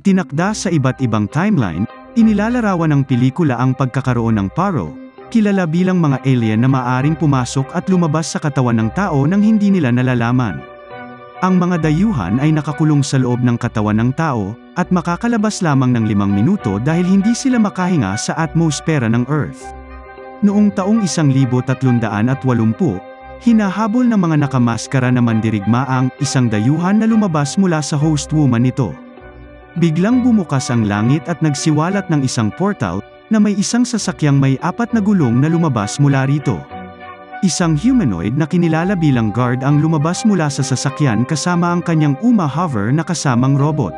Itinakda sa iba't ibang timeline, inilalarawan ng pelikula ang pagkakaroon ng Paro, kilala bilang mga alien na maaaring pumasok at lumabas sa katawan ng tao nang hindi nila nalalaman. Ang mga dayuhan ay nakakulong sa loob ng katawan ng tao, at makakalabas lamang ng 5 minuto dahil hindi sila makahinga sa atmosfera ng Earth. Noong taong 1380, hinahabol ng mga nakamaskara na mandirigma ang isang dayuhan na lumabas mula sa host woman nito. Biglang bumukas ang langit at nagsiwalat ng isang portal, na may isang sasakyang may 4 na gulong na lumabas mula rito. Isang humanoid na kinilala bilang guard ang lumabas mula sa sasakyan kasama ang kanyang Uma hover na kasamang robot.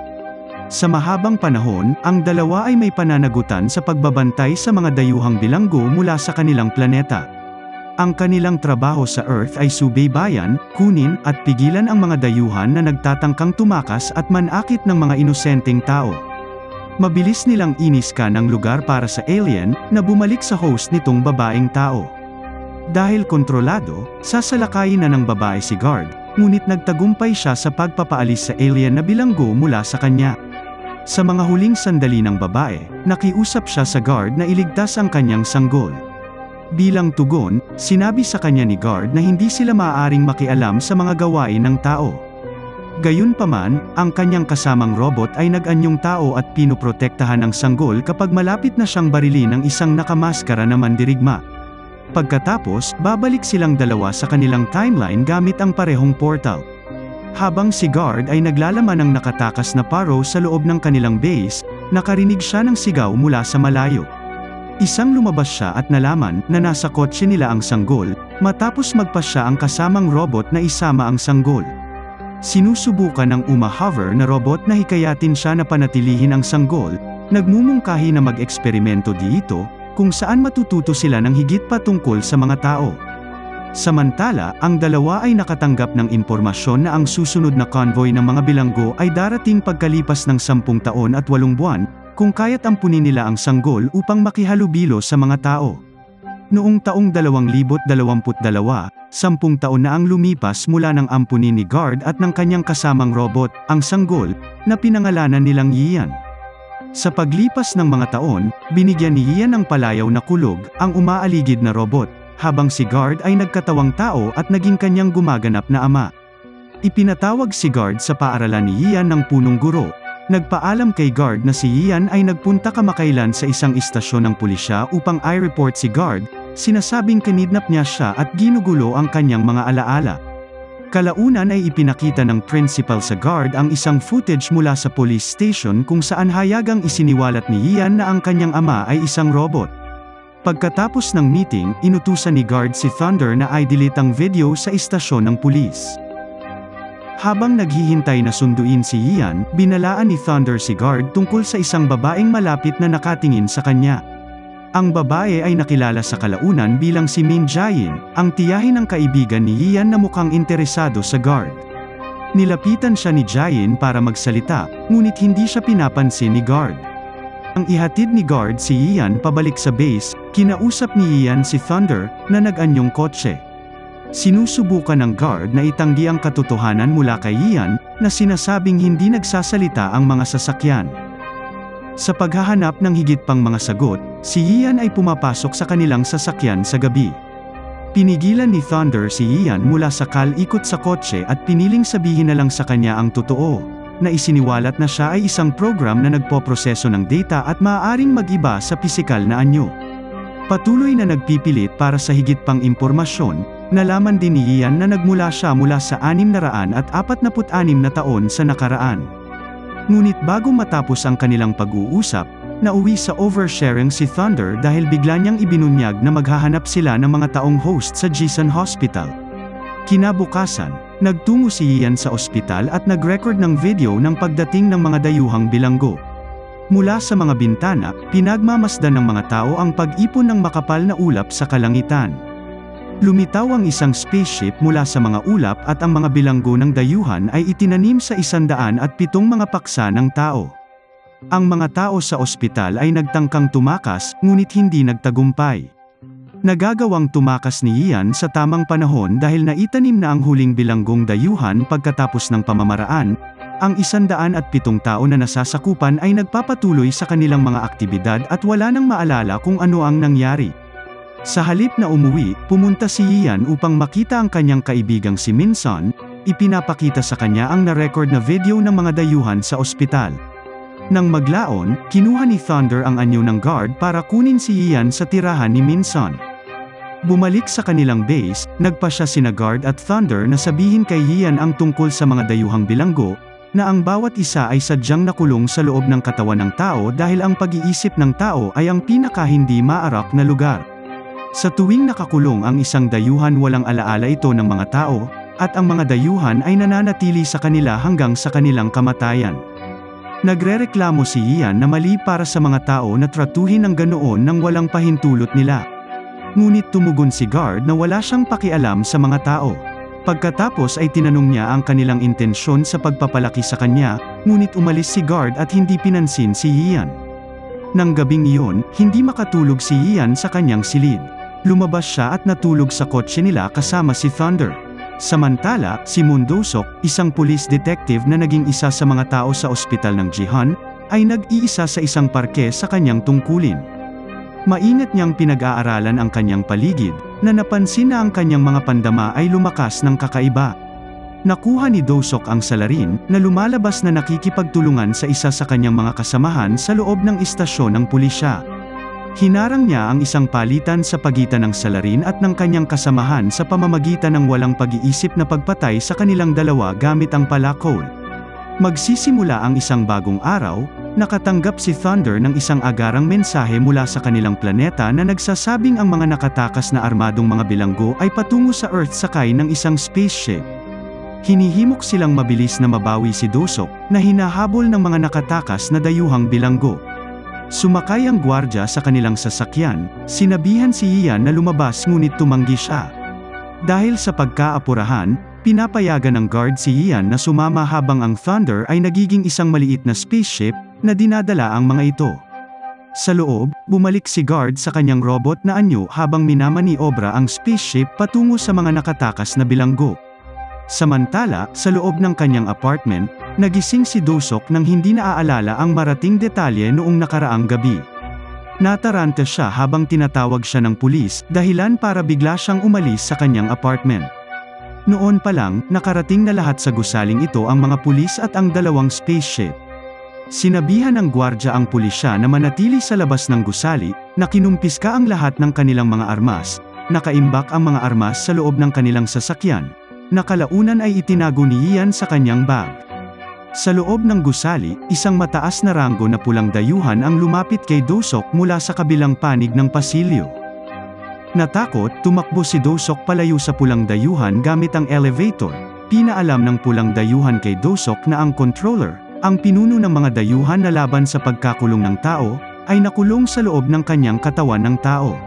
Sa mahabang panahon, ang dalawa ay may pananagutan sa pagbabantay sa mga dayuhang bilanggo mula sa kanilang planeta. Ang kanilang trabaho sa Earth ay subaybayan, kunin, at pigilan ang mga dayuhan na nagtatangkang tumakas at manakit ng mga inosenteng tao. Mabilis nilang iniskan ang lugar para sa alien, na bumalik sa host nitong babaeng tao. Dahil kontrolado, sasalakayin na ng babae si guard, ngunit nagtagumpay siya sa pagpapaalis sa alien na bilanggo mula sa kanya. Sa mga huling sandali ng babae, nakiusap siya sa guard na iligtas ang kanyang sanggol. Bilang tugon, sinabi sa kanya ni guard na hindi sila maaaring makialam sa mga gawain ng tao. Gayunpaman, ang kanyang kasamang robot ay nag-anyong tao at pinoprotektahan ang sanggol kapag malapit na siyang barilin ng isang nakamaskara na mandirigma. Pagkatapos, babalik silang dalawa sa kanilang timeline gamit ang parehong portal. Habang si guard ay naglalaman ng nakatakas na Paro sa loob ng kanilang base, nakarinig siya ng sigaw mula sa malayo. Isang lumabas siya at nalaman na nasa kotse nila ang sanggol, matapos magpasya ang kasamang robot na isama ang sanggol. Sinusubukan ng Uma hover na robot na hikayatin siya na panatilihin ang sanggol, nagmumungkahi na mag-eksperimento dito, kung saan matututo sila ng higit pa tungkol sa mga tao. Samantala, ang dalawa ay nakatanggap ng impormasyon na ang susunod na convoy ng mga bilanggo ay darating pagkalipas ng 10 taon at 8 buwan, kung kaya't ampunin nila ang sanggol upang makihalubilo sa mga tao. Noong taong 2022, 10 taon na ang lumipas mula ng ampunin ni guard at ng kanyang kasamang robot, ang sanggol, na pinangalanan nilang Yian. Sa paglipas ng mga taon, binigyan ni Yian ng palayaw na kulog, ang umaaligid na robot, habang si guard ay nagkatawang tao at naging kanyang gumaganap na ama. Ipinatawag si guard sa paaralan ni Yian ng punong guro. Nagpaalam kay guard na si Yian ay nagpunta kamakailan sa isang istasyon ng pulisya upang i-report si guard, sinasabing kinidnap niya siya at ginugulo ang kanyang mga alaala. Kalaunan ay ipinakita ng principal sa guard ang isang footage mula sa police station kung saan hayagang isiniwalat ni Yian na ang kanyang ama ay isang robot. Pagkatapos ng meeting, inutusan ni guard si Thunder na i-delete ang video sa istasyon ng pulis. Habang naghihintay na sunduin si Yian, binalaan ni Thunder si guard tungkol sa isang babaeng malapit na nakatingin sa kanya. Ang babae ay nakilala sa kalaunan bilang si Min Jae-in, ang tiyahin ng kaibigan ni Yian na mukhang interesado sa guard. Nilapitan siya ni Jae-in para magsalita, ngunit hindi siya pinapansin ni guard. Ang ihatid ni guard si Yian pabalik sa base, kinausap ni Yian si Thunder, na nag-anyong kotse. Sinusubukan ng guard na itanggi ang katotohanan mula kay Yian, na sinasabing hindi nagsasalita ang mga sasakyan. Sa paghahanap ng higit pang mga sagot, si Yian ay pumapasok sa kanilang sasakyan sa gabi. Pinigilan ni Thunder si Yian mula sa kal-ikot sa kotse at piniling sabihin na lang sa kanya ang totoo, na isiniwalat na siya ay isang program na nagpoproseso ng data at maaaring mag-iba sa pisikal na anyo. Patuloy na nagpipilit para sa higit pang impormasyon, nalaman din ni Yian na nagmula siya mula sa 646 na taon sa nakaraan. Ngunit bago matapos ang kanilang pag-uusap, nauwi sa oversharing si Thunder dahil bigla niyang ibinunyag na maghahanap sila ng mga taong host sa Jisan Hospital. Kinabukasan, nagtungo si Yian sa ospital at nag-record ng video ng pagdating ng mga dayuhang bilanggo. Mula sa mga bintana, pinagmamasdan ng mga tao ang pag-ipon ng makapal na ulap sa kalangitan. Lumitaw ang isang spaceship mula sa mga ulap at ang mga bilanggo ng dayuhan ay itinanim sa 107 mga paksa ng tao. Ang mga tao sa ospital ay nagtangkang tumakas, ngunit hindi nagtagumpay. Nagagawang tumakas ni Yian sa tamang panahon dahil naitanim na ang huling bilanggong dayuhan pagkatapos ng pamamaraan, Ang 107 tao na nasasakupan ay nagpapatuloy sa kanilang mga aktibidad at wala nang maalala kung ano ang nangyari. Sa halip na umuwi, pumunta si Ian upang makita ang kanyang kaibigang si Minson. Ipinapakita sa kanya ang na-record na video ng mga dayuhan sa ospital. Nang maglaon, kinuha ni Thunder ang anyo ng guard para kunin si Ian sa tirahan ni Minson. Bumalik sa kanilang base, nagpasya sina Guard at Thunder na sabihin kay Ian ang tungkol sa mga dayuhang bilanggo, na ang bawat isa ay sadyang nakulong sa loob ng katawan ng tao dahil ang pag-iisip ng tao ay ang pinaka hindi maarak na lugar. Sa tuwing nakakulong ang isang dayuhan, walang alaala ito ng mga tao, at ang mga dayuhan ay nananatili sa kanila hanggang sa kanilang kamatayan. Nagrereklamo si Ian na mali para sa mga tao na tratuhin ng ganoon nang walang pahintulot nila. Ngunit tumugon si Guard na wala siyang pakialam sa mga tao. Pagkatapos ay tinanong niya ang kanilang intensyon sa pagpapalaki sa kanya, ngunit umalis si Guard at hindi pinansin si Ian. Nang gabing iyon, hindi makatulog si Ian sa kanyang silid. Lumabas siya at natulog sa kotse nila kasama si Thunder. Samantala, si Mundosok, isang police detective na naging isa sa mga tao sa ospital ng Jihan, ay nag-iisa sa isang parke sa kanyang tungkulin. Maingat niyang pinag-aaralan ang kanyang paligid, na napansin na ang kanyang mga pandama ay lumakas ng kakaiba. Nakuha ni Dosok ang salarin, na lumalabas na nakikipagtulungan sa isa sa kanyang mga kasamahan sa loob ng istasyon ng pulisya. Hinarang niya ang isang palitan sa pagitan ng salarin at ng kanyang kasamahan sa pamamagitan ng walang pag-iisip na pagpatay sa kanilang dalawa gamit ang palakol. Magsisimula ang isang bagong araw, nakatanggap si Thunder ng isang agarang mensahe mula sa kanilang planeta na nagsasabing ang mga nakatakas na armadong mga bilanggo ay patungo sa Earth sakay ng isang spaceship. Hinihimok silang mabilis na mabawi si Dosok, na hinahabol ng mga nakatakas na dayuhang bilanggo. Sumakay ang gwardya sa kanilang sasakyan, sinabihan si Ian na lumabas ngunit tumanggi siya. Dahil sa pagkaapurahan, pinapayagan ng guard si Ian na sumama habang ang Thunder ay nagiging isang maliit na spaceship, na dinadala ang mga ito. Sa loob, bumalik si Guard sa kanyang robot na anyo habang minamaniobra ang spaceship patungo sa mga nakatakas na bilanggo. Samantala, sa loob ng kanyang apartment, nagising si Dosok nang hindi naaalala ang marating detalye noong nakaraang gabi. Nataranta siya habang tinatawag siya ng pulis, dahilan para bigla siyang umalis sa kanyang apartment. Noon pa lang, nakarating na lahat sa gusaling ito ang mga pulis at ang dalawang spaceship. Sinabihan ng gwardya ang pulisya na manatili sa labas ng gusali, na kinumpiska ang lahat ng kanilang mga armas, nakaimbak ang mga armas sa loob ng kanilang sasakyan, na kalaunan ay itinago ni Ian sa kanyang bag. Sa loob ng gusali, isang mataas na ranggo na pulang dayuhan ang lumapit kay Dosok mula sa kabilang panig ng pasilyo. Natakot, tumakbo si Dosok palayo sa pulang dayuhan gamit ang elevator. Pinaalam ng pulang dayuhan kay Dosok na ang controller, ang pinuno ng mga dayuhan na laban sa pagkakulong ng tao, ay nakulong sa loob ng kanyang katawan ng tao.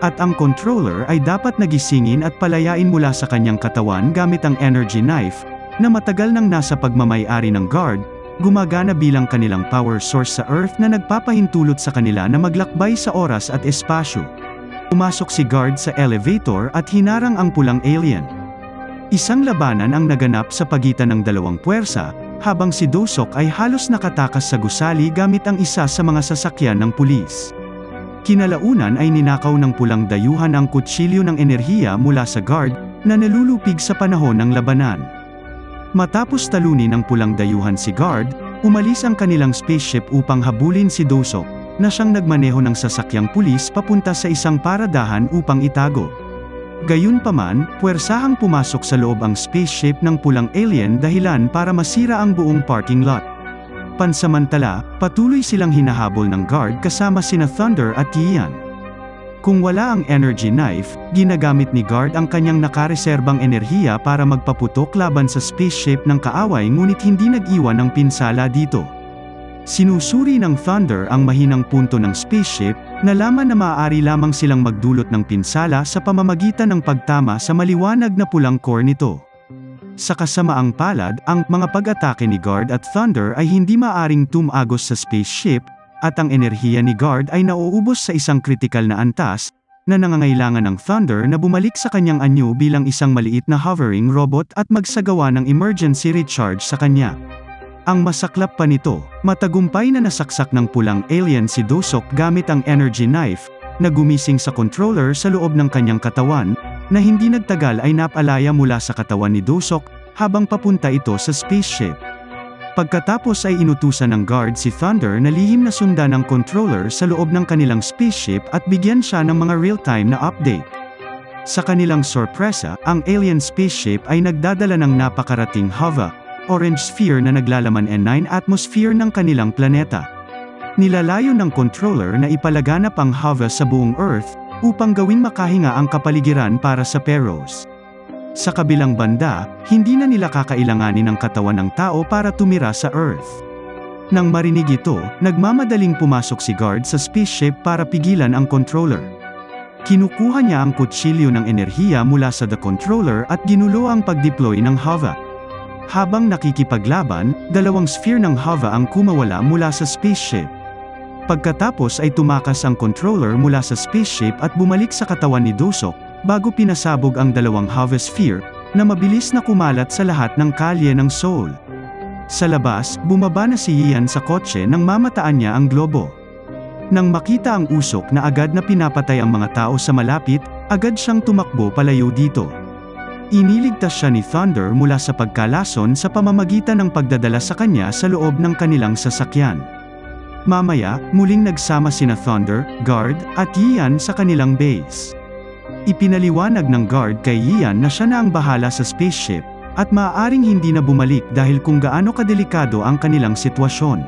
At ang controller ay dapat nagisingin at palayain mula sa kanyang katawan gamit ang energy knife, na matagal nang nasa pagmamay-ari ng guard, gumagana bilang kanilang power source sa Earth na nagpapahintulot sa kanila na maglakbay sa oras at espasyo. Pumasok si guard sa elevator at hinarang ang pulang alien. Isang labanan ang naganap sa pagitan ng dalawang puwersa, habang si Dosok ay halos nakatakas sa gusali gamit ang isa sa mga sasakyan ng pulis. Kinalaunan ay ninakaw ng pulang dayuhan ang kutsilyo ng enerhiya mula sa guard, na nalulupig sa panahon ng labanan. Matapos talunin ng pulang dayuhan si guard, umalis ang kanilang spaceship upang habulin si Dosok, na siyang nagmaneho ng sasakyang pulis papunta sa isang paradahan upang itago. Gayunpaman, puwersahang pumasok sa loob ang spaceship ng pulang alien dahilan para masira ang buong parking lot. Pansamantala, patuloy silang hinahabol ng guard kasama sina Thunder at Ian. Kung wala ang energy knife, ginagamit ni guard ang kanyang nakareserbang enerhiya para magpaputok laban sa spaceship ng kaaway ngunit hindi nag-iwan ng pinsala dito. Sinusuri ng Thunder ang mahinang punto ng spaceship, nalaman na maaari lamang silang magdulot ng pinsala sa pamamagitan ng pagtama sa maliwanag na pulang core nito. Sa kasamaang palad, ang mga pag-atake ni Guard at Thunder ay hindi maaaring tumagos sa spaceship, at ang enerhiya ni Guard ay nauubos sa isang kritikal na antas, na nangangailangan ng Thunder na bumalik sa kanyang anyo bilang isang maliit na hovering robot at magsagawa ng emergency recharge sa kanya. Ang masaklap pa nito, matagumpay na nasaksak ng pulang alien si Dosok gamit ang energy knife, na gumising sa controller sa loob ng kanyang katawan, na hindi nagtagal ay napalaya mula sa katawan ni Dosok, habang papunta ito sa spaceship. Pagkatapos ay inutusan ng guard si Thunder na lihim na sundan ang controller sa loob ng kanilang spaceship at bigyan siya ng mga real-time na update. Sa kanilang sorpresa, ang alien spaceship ay nagdadala ng napakarating HAVA, orange sphere na naglalaman N9 atmosphere ng kanilang planeta. Nilalayo ng controller na ipalaganap ang HAVA sa buong Earth, upang gawing makahinga ang kapaligiran para sa Peros. Sa kabilang banda, hindi na nila kakailanganin ang katawan ng tao para tumira sa Earth. Nang marinig ito, nagmamadaling pumasok si guard sa spaceship para pigilan ang controller. Kinukuha niya ang kutsilyo ng enerhiya mula sa the controller at ginulo ang pag-deploy ng HAVA. Habang nakikipaglaban, dalawang sphere ng HAVA ang kumawala mula sa spaceship. Pagkatapos ay tumakas ang controller mula sa spaceship at bumalik sa katawan ni Dosok, bago pinasabog ang dalawang HAVA sphere, na mabilis na kumalat sa lahat ng kalye ng Seoul. Sa labas, bumaba na si Ian sa kotse nang mamataan niya ang globo. Nang makita ang usok na agad na pinapatay ang mga tao sa malapit, agad siyang tumakbo palayo dito. Iniligtas siya ni Thunder mula sa pagkalason sa pamamagitan ng pagdadala sa kanya sa loob ng kanilang sasakyan. Mamaya, muling nagsama sina Thunder, Guard, at Ian sa kanilang base. Ipinaliwanag ng guard kay Ian na siya na ang bahala sa spaceship, at maaaring hindi na bumalik dahil kung gaano kadelikado ang kanilang sitwasyon.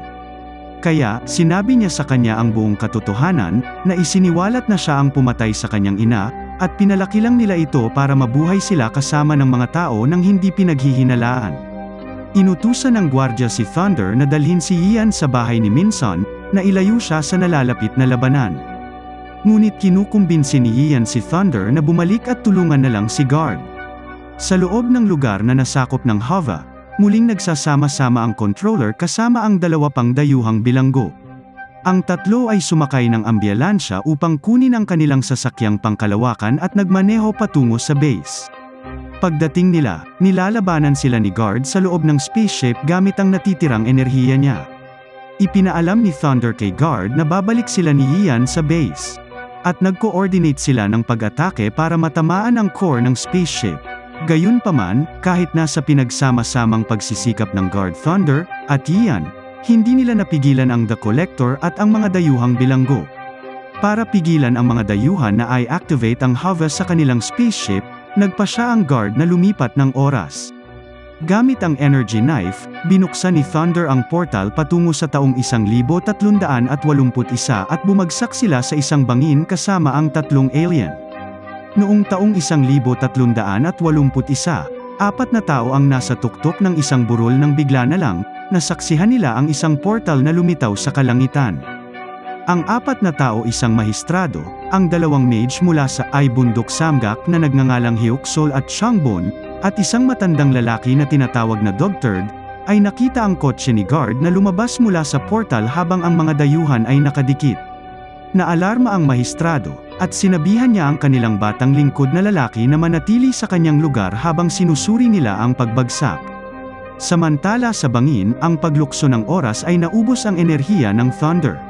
Kaya, sinabi niya sa kanya ang buong katotohanan, na isiniwalat na siya ang pumatay sa kanyang ina, at pinalaki lang nila ito para mabuhay sila kasama ng mga tao nang hindi pinaghihinalaan. Inutusan ng gwardya si Thunder na dalhin si Ian sa bahay ni Minson, na ilayo siya sa nalalapit na labanan. Ngunit kinukumbinsi ni Ian si Thunder na bumalik at tulungan na lang si Guard. Sa loob ng lugar na nasakop ng HAVA, muling nagsasama-sama ang controller kasama ang dalawa pang dayuhang bilanggo. Ang tatlo ay sumakay ng ambulansya upang kunin ang kanilang sasakyang pangkalawakan at nagmaneho patungo sa base. Pagdating nila, nilalabanan sila ni Guard sa loob ng spaceship gamit ang natitirang enerhiya niya. Ipinaalam ni Thunder kay Guard na babalik sila ni Ian sa base. At nag-coordinate sila ng pag-atake para matamaan ang core ng spaceship. Gayunpaman, kahit nasa pinagsama-samang pagsisikap ng Guard Thunder at Ian, hindi nila napigilan ang The Collector at ang mga dayuhang bilanggo. Para pigilan ang mga dayuhan na i-activate ang HAVA sa kanilang spaceship, nagpasya ang Guard na lumipat ng oras. Gamit ang energy knife, binuksan ni Thunder ang portal patungo sa taong 1381 at bumagsak sila sa isang bangin kasama ang tatlong alien. Noong taong 1381, 4 na tao ang nasa tuktok ng isang burol nang bigla na lang, nasaksihan nila ang isang portal na lumitaw sa kalangitan. Ang 4 na tao isang mahistrado, ang 2 mage mula sa Bundok Samgak na nagngangalang Hyuksol at Shangbon, at isang matandang lalaki na tinatawag na Dogturd, ay nakita ang kotse ni Guard na lumabas mula sa portal habang ang mga dayuhan ay nakadikit. Naalarma ang mahistrado, at sinabihan niya ang kanilang batang lingkod na lalaki na manatili sa kanyang lugar habang sinusuri nila ang pagbagsak. Samantala sa bangin, ang paglukso ng oras ay naubos ang enerhiya ng Thunder.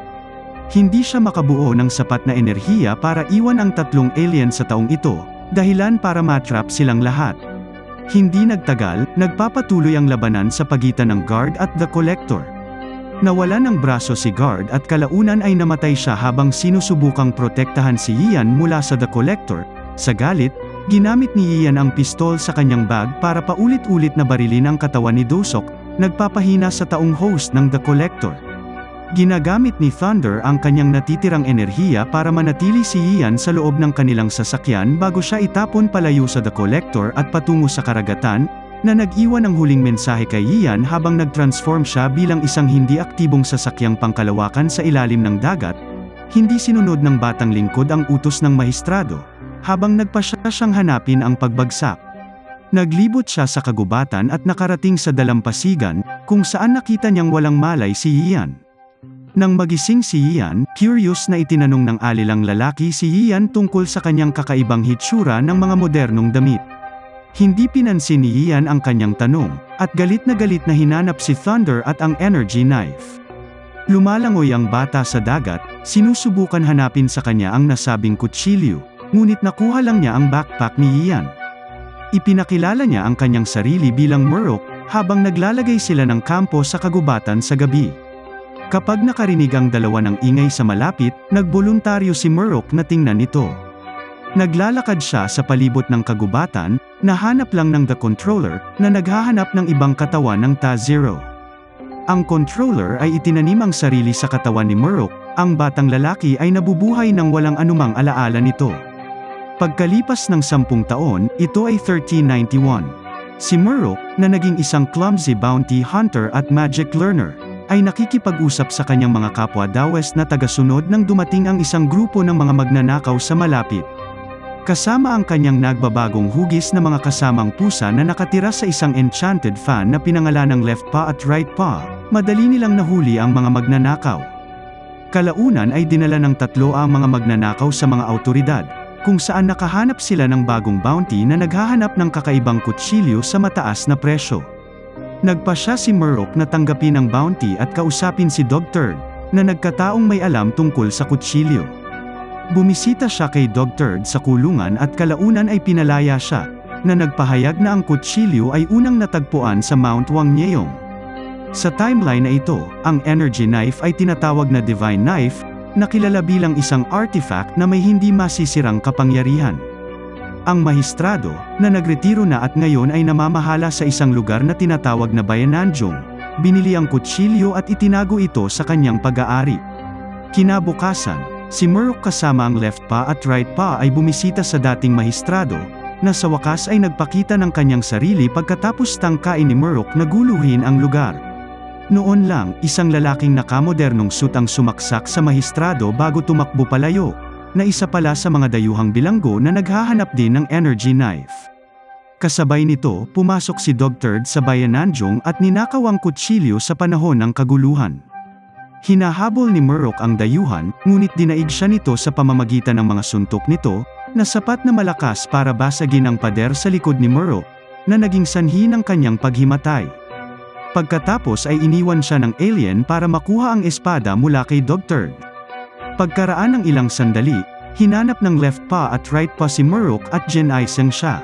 Hindi siya makabuo ng sapat na enerhiya para iwan ang tatlong alien sa taong ito, dahilan para matrap silang lahat. Hindi nagtagal, nagpapatuloy ang labanan sa pagitan ng Guard at The Collector. Nawalan ng braso si Guard at kalaunan ay namatay siya habang sinusubukang protektahan si Ian mula sa The Collector. Sa galit, ginamit ni Ian ang pistol sa kanyang bag para paulit-ulit na barilin ang katawan ni Dosok, nagpapahina sa taong host ng The Collector. Ginagamit ni Thunder ang kanyang natitirang enerhiya para manatili si Ian sa loob ng kanilang sasakyan bago siya itapon palayo sa The Collector at patungo sa karagatan, na nag-iwan ng huling mensahe kay Ian habang nag-transform siya bilang isang hindi aktibong sasakyang pangkalawakan sa ilalim ng dagat. Hindi sinunod ng batang lingkod ang utos ng mahistrado, habang nagpasya siyang hanapin ang pagbagsak. Naglibot siya sa kagubatan at nakarating sa dalampasigan, kung saan nakita niyang walang malay si Ian. Nang magising si Ian, curious na itinanong ng alilang lalaki si Ian tungkol sa kanyang kakaibang hitsura ng mga modernong damit. Hindi pinansin ni Ian ang kanyang tanong, at galit na hinanap si Thunder at ang energy knife. Lumalangoy ang bata sa dagat, sinusubukan hanapin sa kanya ang nasabing kutsilyo, ngunit nakuha lang niya ang backpack ni Ian. Ipinakilala niya ang kanyang sarili bilang Murok, habang naglalagay sila ng kampo sa kagubatan sa gabi. Kapag nakarinig ang dalawa ng ingay sa malapit, nagboluntaryo si Murok na tingnan ito. Naglalakad siya sa palibot ng kagubatan, nahanap lang ng The Controller, na naghahanap ng ibang katawan ng Ta-Zero. Ang Controller ay itinanim ang sarili sa katawan ni Murok, ang batang lalaki ay nabubuhay ng walang anumang alaala nito. Pagkalipas ng 10 taon, ito ay 1391. Si Murok, na naging isang clumsy bounty hunter at magic learner, ay nakikipag-usap sa kanyang mga kapwa dawes na tagasunod nang dumating ang isang grupo ng mga magnanakaw sa malapit. Kasama ang kanyang nagbabagong hugis na mga kasamang pusa na nakatira sa isang enchanted fan na pinangalanang Left Paw at Right Paw, madali nilang nahuli ang mga magnanakaw. Kalaunan ay dinala ng 3 ang mga magnanakaw sa mga awtoridad, kung saan nakahanap sila ng bagong bounty na naghahanap ng kakaibang kutsilyo sa mataas na presyo. Nagpasya si Murok na tanggapin ang bounty at kausapin si Dog Turd, na nagkataong may alam tungkol sa kutsilyo. Bumisita siya kay Dog Turd sa kulungan at kalaunan ay pinalaya siya, na nagpahayag na ang kutsilyo ay unang natagpuan sa Mount Wangnyeyong. Sa timeline na ito, ang energy knife ay tinatawag na divine knife, na kilala bilang isang artifact na may hindi masisirang kapangyarihan. Ang mahistrado, na nagretiro na at ngayon ay namamahala sa isang lugar na tinatawag na Bayananjong, binili ang kutsilyo at itinago ito sa kanyang pag-aari. Kinabukasan, si Murok kasama ang Left Paw at Right Paw ay bumisita sa dating mahistrado, na sa wakas ay nagpakita ng kanyang sarili pagkatapos tangkain ni Murok na guluhin ang lugar. Noon lang, isang lalaking nakamodernong suit ang sumaksak sa mahistrado bago tumakbo palayo, na isa pala sa mga dayuhang bilanggo na naghahanap din ng energy knife. Kasabay nito, pumasok si Dog Turd sa Bayananjong at ninakaw ang kutsilyo sa panahon ng kaguluhan. Hinahabol ni Murok ang dayuhan, ngunit dinaig siya nito sa pamamagitan ng mga suntok nito, na sapat na malakas para basagin ang pader sa likod ni Murok, na naging sanhi ng kanyang paghimatay. Pagkatapos ay iniwan siya ng alien para makuha ang espada mula kay Dog Turd. Pagkaraan ng ilang sandali, hinanap ng Left Paw at Right Paw si Murok at ginaisang siya.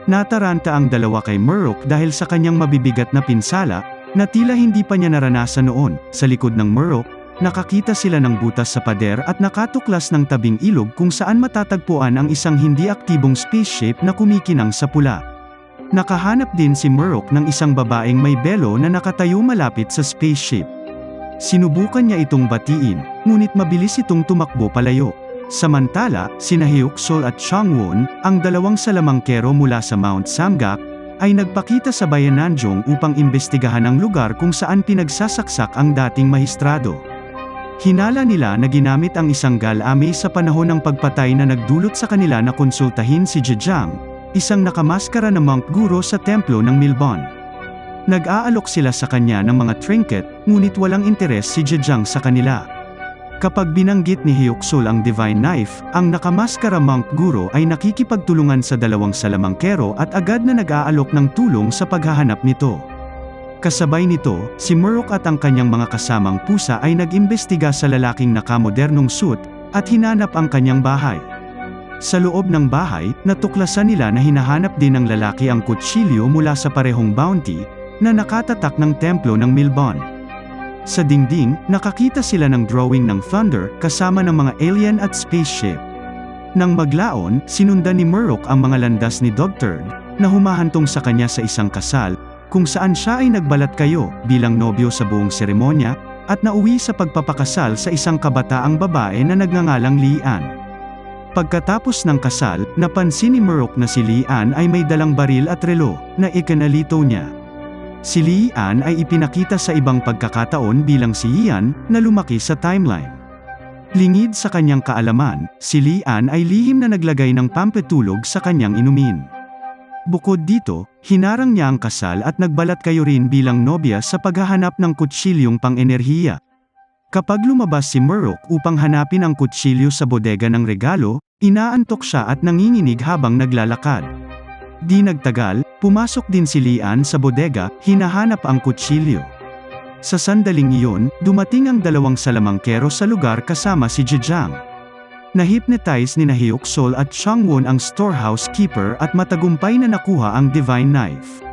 Nataranta ang dalawa kay Murok dahil sa kanyang mabibigat na pinsala, na tila hindi pa niya naranasan noon. Sa likod ng Murok, nakakita sila ng butas sa pader at nakatuklas ng tabing ilog kung saan matatagpuan ang isang hindi aktibong spaceship na kumikinang sa pula. Nakahanap din si Murok ng isang babaeng may belo na nakatayo malapit sa spaceship. Sinubukan niya itong batiin, ngunit mabilis itong tumakbo palayo. Samantala, sina Hyuk-Sul at Changwon, ang dalawang salamangkero mula sa Mount Samgak, ay nagpakita sa Bayananjong upang imbestigahan ang lugar kung saan pinagsasaksak ang dating mahistrado. Hinala nila na ginamit ang isang galame sa panahon ng pagpatay na nagdulot sa kanila na konsultahin si Zhejiang, isang nakamaskara na monk guro sa templo ng Milbon. Nag-aalok sila sa kanya ng mga trinket, ngunit walang interes si Zhejiang sa kanila. Kapag binanggit ni Hyuk-Sul ang divine knife, ang nakamaskara monk guro ay nakikipagtulungan sa dalawang salamangkero at agad na nag-aalok ng tulong sa paghahanap nito. Kasabay nito, si Murok at ang kanyang mga kasamang pusa ay nag-imbestiga sa lalaking nakamodernong suit, at hinanap ang kanyang bahay. Sa loob ng bahay, natuklasan nila na hinahanap din ng lalaki ang kutsilyo mula sa parehong bounty, na nakatatak ng templo ng Milbon. Sa dingding, nakakita sila ng drawing ng Thunder, kasama ng mga alien at spaceship. Nang maglaon, sinundan ni Murok ang mga landas ni Dog Turd, na humahantong sa kanya sa isang kasal, kung saan siya ay nagbalat kayo, bilang nobyo sa buong seremonya, at nauwi sa pagpapakasal sa isang kabataang babae na nagngangalang Lian. Pagkatapos ng kasal, napansin ni Murok na si Lian ay may dalang baril at relo, na ikinalito niya. Si Lian ay ipinakita sa ibang pagkakataon bilang si Ian, na lumaki sa timeline. Lingid sa kanyang kaalaman, si Lian ay lihim na naglagay ng pampatulog sa kanyang inumin. Bukod dito, hinarang niya ang kasal at nagbalat kayo rin bilang nobya sa paghahanap ng kutsilyong pang-enerhiya. Kapag lumabas si Murok upang hanapin ang kutsilyo sa bodega ng regalo, inaantok siya at nanginginig habang naglalakad. Di nagtagal, pumasok din si Lian sa bodega, hinahanap ang kutsilyo. Sa sandaling iyon, dumating ang dalawang salamangkero sa lugar kasama si Zhejiang. Na-hypnotize ni Hyuk-Sol at Changwon ang storehouse keeper at matagumpay na nakuha ang divine knife.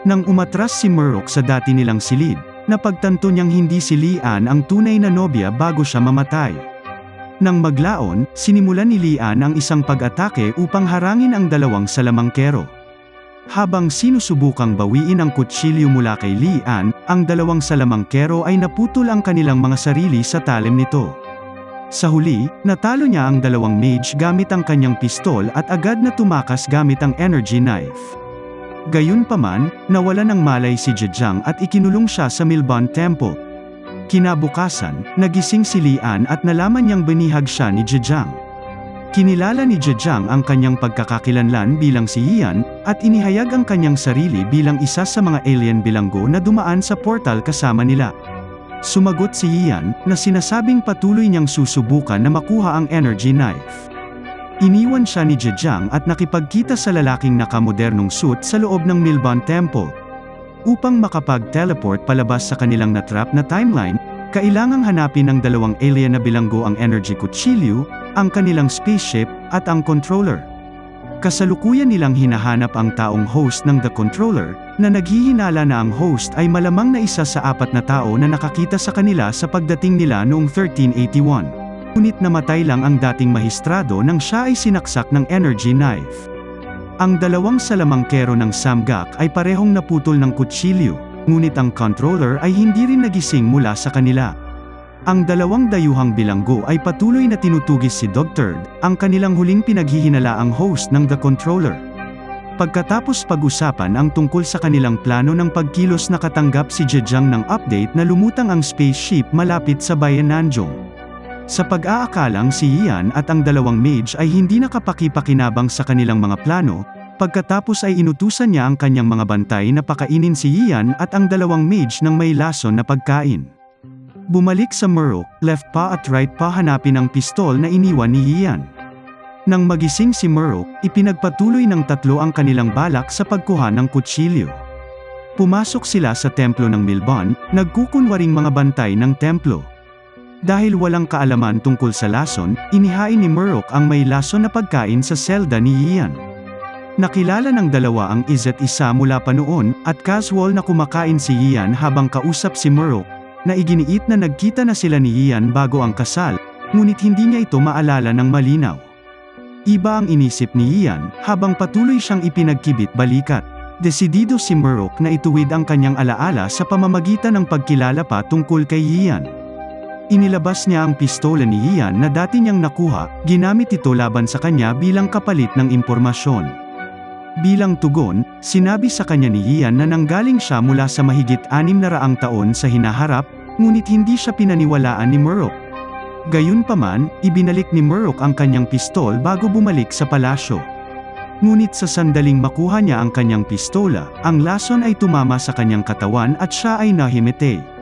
Nang umatras si Murok sa dati nilang silid, napagtanto niyang hindi si Lian ang tunay na nobya bago siya mamatay. Nang maglaon, sinimulan ni Lian ang isang pag-atake upang harangin ang dalawang salamangkero. Habang sinusubukang bawiin ang kutsilyo mula kay Lian, ang dalawang salamangkero ay naputol ang kanilang mga sarili sa talim nito. Sa huli, natalo niya ang dalawang mage gamit ang kanyang pistol at agad na tumakas gamit ang energy knife. Gayunpaman, nawalan ng malay si Zhejiang at ikinulong siya sa Milban Temple. Kinabukasan, nagising si Lian at nalaman niyang binihag siya ni Zhejiang. Kinilala ni Zhejiang ang kanyang pagkakakilanlan bilang si Ian, at inihayag ang kanyang sarili bilang isa sa mga alien bilanggo na dumaan sa portal kasama nila. Sumagot si Ian, na sinasabing patuloy niyang susubukan na makuha ang energy knife. Iniwan siya ni Zhejiang at nakipagkita sa lalaking nakamodernong suit sa loob ng Milban Temple. Upang makapag-teleport palabas sa kanilang natrap na timeline, kailangang hanapin ng dalawang alien na bilanggo ang energy kutsilyo, ang kanilang spaceship, at ang controller. Kasalukuyan nilang hinahanap ang taong host ng The Controller, na naghihinala na ang host ay malamang na isa sa 4 na tao na nakakita sa kanila sa pagdating nila noong 1381. Ngunit namatay lang ang dating mahistrado nang siya ay sinaksak ng energy knife. Ang dalawang salamangkero ng Samgak ay parehong naputol ng kutsilyo, ngunit ang controller ay hindi rin nagising mula sa kanila. Ang dalawang dayuhang bilanggo ay patuloy na tinutugis si Dr. ang kanilang huling pinaghihinalaang host ng The Controller. Pagkatapos pag-usapan ang tungkol sa kanilang plano ng pagkilos, nakatanggap si Zhejiang ng update na lumutang ang spaceship malapit sa bayan Nanjong. Sa pag-aakalang si Ian at ang dalawang mage ay hindi nakapakipakinabang sa kanilang mga plano, pagkatapos ay inutusan niya ang kanyang mga bantay na pakainin si Ian at ang dalawang mage ng may lason na pagkain. Bumalik sa Murok, left paw at right paw hanapin ang pistol na iniwan ni Ian. Nang magising si Murok, ipinagpatuloy ng tatlo ang kanilang balak sa pagkuha ng kutsilyo. Pumasok sila sa templo ng Milban, nagkukunwaring mga bantay ng templo. Dahil walang kaalaman tungkol sa lason, inihain ni Murok ang may lason na pagkain sa selda ni Ian. Nakilala ng dalawa ang isa't isa mula pa noon, at casual na kumakain si Ian habang kausap si Murok, na iginiit na nagkita na sila ni Ian bago ang kasal, ngunit hindi niya ito maalala ng malinaw. Iba ang inisip ni Ian, habang patuloy siyang ipinagkibit balikat. Desidido si Murok na ituwid ang kanyang alaala sa pamamagitan ng pagkilala pa tungkol kay Ian. Inilabas niya ang pistola ni Ian na dati niyang nakuha, ginamit ito laban sa kanya bilang kapalit ng impormasyon. Bilang tugon, sinabi sa kanya ni Ian na nanggaling siya mula sa mahigit 600 taon sa hinaharap, ngunit hindi siya pinaniwalaan ni Murok. Gayunpaman, ibinalik ni Murok ang kanyang pistol bago bumalik sa palasyo. Ngunit sa sandaling makuha niya ang kanyang pistola, ang lason ay tumama sa kanyang katawan at siya ay nahimatay.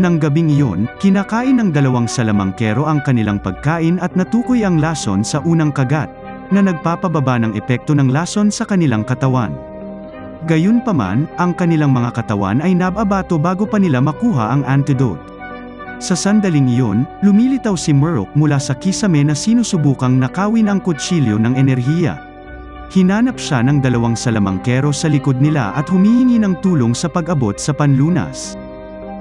Nang gabing iyon, kinakain ng dalawang salamangkero ang kanilang pagkain at natukoy ang lason sa unang kagat, na nagpapababa ng epekto ng lason sa kanilang katawan. Gayunpaman, ang kanilang mga katawan ay nababato bago pa nila makuha ang antidote. Sa sandaling iyon, lumilitaw si Murok mula sa kisame na sinusubukang nakawin ang kutsilyo ng enerhiya. Hinanap siya ng dalawang salamangkero sa likod nila at humihingi ng tulong sa pag-abot sa panlunas.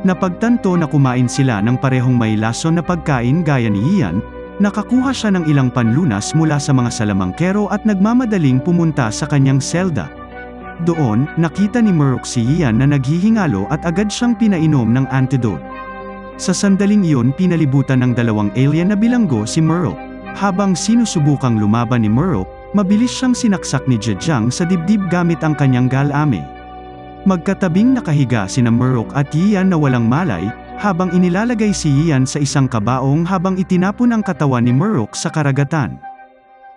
Napagtanto na kumain sila ng parehong may lason na pagkain gaya ni Ian. Nakakuha siya ng ilang panlunas mula sa mga salamangkero at nagmamadaling pumunta sa kanyang selda. Doon, nakita ni Murok si Ian na naghihingalo at agad siyang pinainom ng antidote. Sa sandaling iyon pinalibutan ng dalawang alien na bilanggo si Murok. Habang sinusubukang lumaban ni Murok, mabilis siyang sinaksak ni Zhejiang sa dibdib gamit ang kanyang galame. Magkatabing nakahiga sina Murok at Ian na walang malay, habang inilalagay si Ian sa isang kabaong habang itinapon ang katawan ni Murok sa karagatan.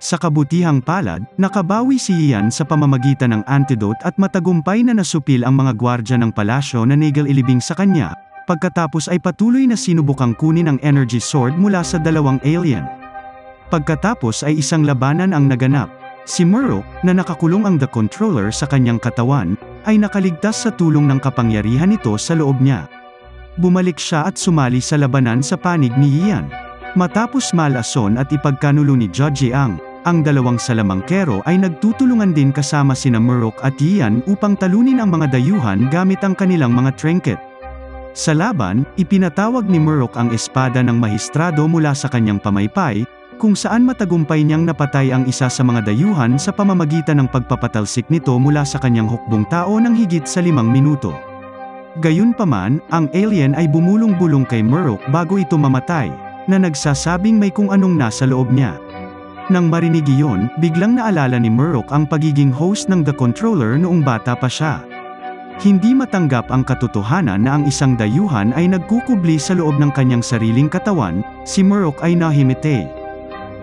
Sa kabutihang palad, nakabawi si Ian sa pamamagitan ng antidote at matagumpay na nasupil ang mga gwardya ng palasyo na nagililibing sa kanya, pagkatapos ay patuloy na sinubukang kunin ang energy sword mula sa dalawang alien. Pagkatapos ay isang labanan ang naganap. Si Murrock, na nakakulong ang The Controller sa kanyang katawan, ay nakaligtas sa tulong ng kapangyarihan nito sa loob niya. Bumalik siya at sumali sa labanan sa panig ni Ian. Matapos malason at ipagkanulo ni Judge ang dalawang salamangkero ay nagtutulungan din kasama sina Murrock at Ian upang talunin ang mga dayuhan gamit ang kanilang mga trinket. Sa laban, ipinatawag ni Murrock ang espada ng mahistrado mula sa kanyang pamaypay, kung saan matagumpay niyang napatay ang isa sa mga dayuhan sa pamamagitan ng pagpapatalsik nito mula sa kanyang hukbong tao ng higit sa 5 minuto. Gayunpaman, ang alien ay bumulong-bulong kay Murrock bago ito mamatay, na nagsasabing may kung anong nasa loob niya. Nang marinig iyon, biglang naalala ni Murrock ang pagiging host ng The Controller noong bata pa siya. Hindi matanggap ang katotohanan na ang isang dayuhan ay nagkukubli sa loob ng kanyang sariling katawan, si Murrock ay nahimatay.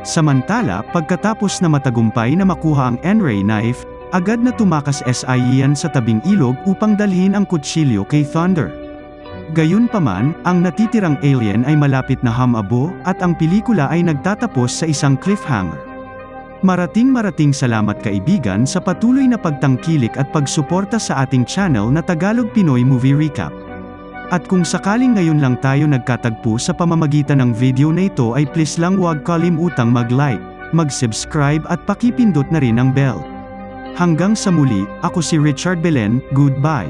Samantala, pagkatapos na matagumpay na makuha ang N-ray knife, agad na tumakas si Ian sa tabing ilog upang dalhin ang kutsilyo kay Thunder. Gayunpaman, ang natitirang alien ay malapit na humabo, at ang pelikula ay nagtatapos sa isang cliffhanger. Marating salamat kaibigan sa patuloy na pagtangkilik at pagsuporta sa ating channel na Tagalog Pinoy Movie Recap. At kung sakaling ngayon lang tayo nagkatagpo sa pamamagitan ng video na ito ay please lang huwag kalimutang mag-like, mag-subscribe at pakipindot na rin ang bell. Hanggang sa muli, ako si Richard Belen, goodbye.